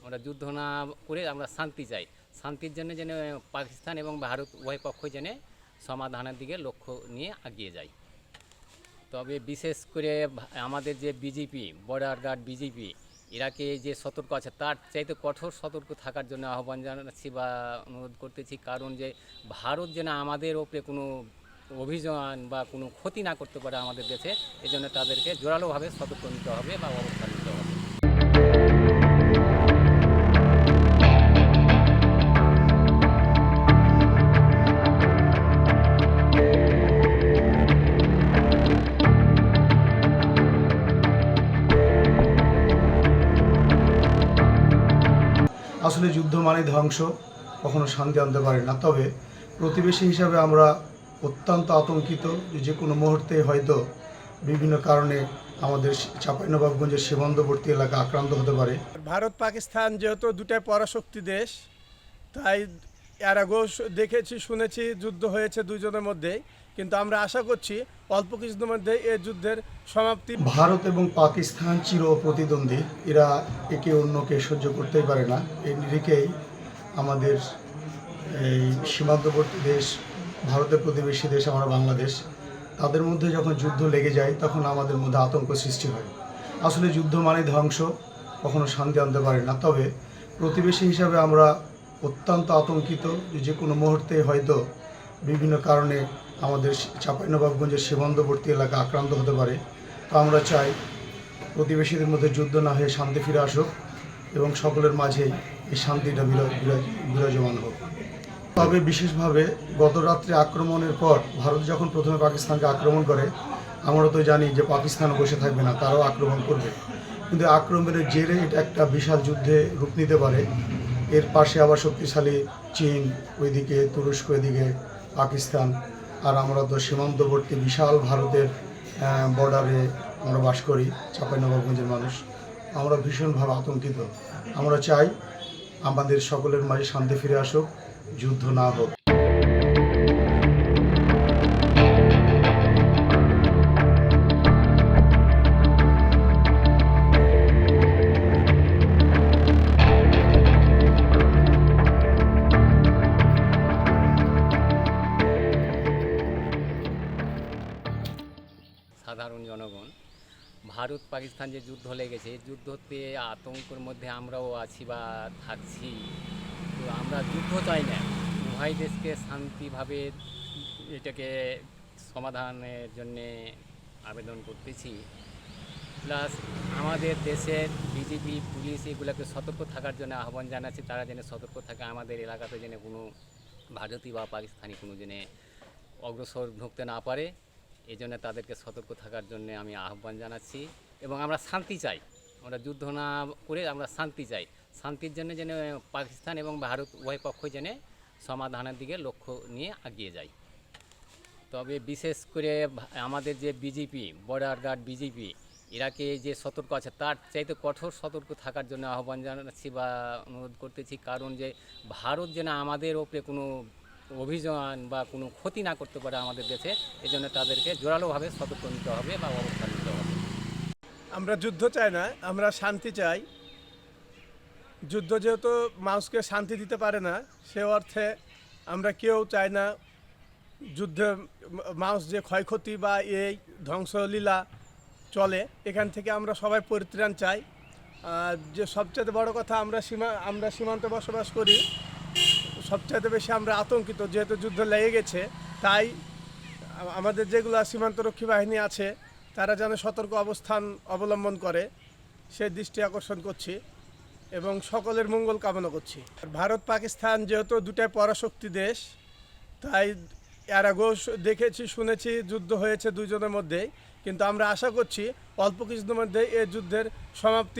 আমরা যুদ্ধ না করে আমরা শান্তি চাই। শান্তির জন্য যেন পাকিস্তান এবং ভারত উভয় পক্ষই যেন সমাধানের দিকে লক্ষ্য নিয়ে এগিয়ে যায়। তবে বিশেষ করে আমাদের যে বিজেপি, বর্ডার গার্ড বিজেপি, ইরাকে যে সতর্ক আছে তার চাইতে কঠোর সতর্ক থাকার জন্য আহ্বান জানাচ্ছি বা অনুরোধ করতেছি। কারণ যে ভারত যেন আমাদের ওপরে কোনো অভিযান বা কোনো ক্ষতি না করতে পারে আমাদের দেশে, এজন্য তাদেরকে জোরালোভাবে সতর্ক নিতে হবে বা অবস্থান নিতে হবে। আসলে যুদ্ধ মানে ধ্বংস, কখনো শান্তি আনতে পারে না। তবে প্রতিবেশী হিসাবে আমরা অত্যন্ত আতঙ্কিত যে কোনো মুহূর্তে হয়তো বিভিন্ন কারণে আমাদের চাঁপাইনবাবগঞ্জের সীমান্তবর্তী এলাকা আক্রান্ত হতে পারে। ভারত পাকিস্তান যেহেতু দুটাই পরাশক্তি দেশ, তাই এর আগেও দেখেছি শুনেছি যুদ্ধ হয়েছে দুজনের মধ্যেই, কিন্তু আমরা আশা করছি অল্প কিছুদিনের মধ্যে এই যুদ্ধের সমাপ্তি। ভারত এবং পাকিস্তান চির প্রতিদ্বন্দ্বী, এরা একে অন্যকে সহ্য করতেই পারে না। এই নিরিখেই আমাদের এই সীমান্তবর্তী দেশ, ভারতের প্রতিবেশী দেশ আমরা বাংলাদেশ, তাদের মধ্যে যখন যুদ্ধ লেগে যায় তখন আমাদের মধ্যে আতঙ্ক সৃষ্টি হয়। আসলে যুদ্ধ মানে ধ্বংস, কখনো শান্তি আনতে পারে না। তবে প্রতিবেশী হিসাবে আমরা অত্যন্ত আতঙ্কিত যে কোনো মুহূর্তে হয়তো বিভিন্ন কারণে আমাদের চাঁপাইনবাবগঞ্জের সীমান্তবর্তী এলাকা আক্রান্ত হতে পারে। তো আমরা চাই প্রতিবেশীদের মধ্যে যুদ্ধ না হয়ে শান্তি ফিরে আসুক এবং সকলের মাঝেই এই শান্তিটা বিরাজমান হোক। তবে বিশেষভাবে গত রাত্রে আক্রমণের পর ভারত যখন প্রথমে পাকিস্তানকে আক্রমণ করে, আমরা তো জানি যে পাকিস্তান বসে থাকবে না, তারাও আক্রমণ করবে। কিন্তু আক্রমণের জেরে এটা একটা বিশাল যুদ্ধে রূপ নিতে পারে। এর পাশে আবার শক্তিশালী চীন, ওইদিকে তুরস্ক, এদিকে পাকিস্তান, আর আমরা তো সীমান্তবর্তী বিশাল ভারতের বর্ডারে আমরা বাস করি, চাঁপাইনবাবগঞ্জের মানুষ। আমরা ভীষণভাবে আতঙ্কিত। আমরা চাই আমাদের সকলের মাঝে শান্তি ফিরে আসুক, যুদ্ধ না হোক। সাধারণ জনগণ, ভারত পাকিস্তান যে যুদ্ধ লেগেছে, এই যুদ্ধতে আতঙ্কের মধ্যে আমরাও আছি বা থাকছি। তো আমরা যুদ্ধ চাই না, উভয় দেশকে শান্তিভাবে এটাকে সমাধানের জন্যে আবেদন করতেছি। প্লাস আমাদের দেশের বিজেপি, পুলিশ এগুলোকে সতর্ক থাকার জন্য আহ্বান জানাচ্ছি। তারা যেন সতর্ক থাকে, আমাদের এলাকাতে যেন কোনো ভারতীয় বা পাকিস্তানি কোনো যেন অগ্রসর ঢুকতে না পারে, এই জন্য তাদেরকে সতর্ক থাকার জন্য আমি আহ্বান জানাচ্ছি। এবং আমরা শান্তি চাই, আমরা যুদ্ধ না করে আমরা শান্তি চাই। শান্তির জন্য যেন পাকিস্তান এবং ভারত উভয় পক্ষই যেন সমাধানের দিকে লক্ষ্য নিয়ে এগিয়ে যায়। তবে বিশেষ করে আমাদের যে বিজেপি, বর্ডার গার্ড বিজেপি, ইরাকে যে সতর্ক আছে তার চাইতে কঠোর সতর্ক থাকার জন্য আহ্বান জানাচ্ছি বা অনুরোধ করতেছি। কারণ যে ভারত যেন আমাদের ওপরে কোনো অভিযান বা কোনো ক্ষতি না করতে পারে আমাদের দেশে, এজন্য তাদেরকে জোরালোভাবে সতর্ক নিতে হবে বা অবস্থান নিতে হবে। আমরা যুদ্ধ চাই না, আমরা শান্তি চাই। যুদ্ধ যেহেতু মানুষকে শান্তি দিতে পারে না, সে অর্থে আমরা কেউ চাই না যুদ্ধে মানুষ যে ক্ষয়ক্ষতি বা এই ধ্বংসলীলা চলে, এখান থেকে আমরা সবাই পরিত্রাণ চাই। যে সবচেয়ে বড় কথা, আমরা সীমান্তে বসবাস করি, সবচেয়ে বেশি আমরা আতঙ্কিত। যেহেতু যুদ্ধ লেগে গেছে, তাই আমাদের যেগুলো সীমান্তরক্ষী বাহিনী আছে তারা যেন সতর্ক অবস্থান অবলম্বন করে, সে দৃষ্টি আকর্ষণ করছি এবং সকলের মঙ্গল কামনা করছি। ভারত পাকিস্তান যেহেতু দুটাই পরাশক্তি দেশ, তাই এর আগেও দেখেছি শুনেছি যুদ্ধ হয়েছে দুজনের মধ্যেই, কিন্তু আমরা আশা করছি অল্প কিছুদিনের মধ্যে এই যুদ্ধের সমাপ্তি।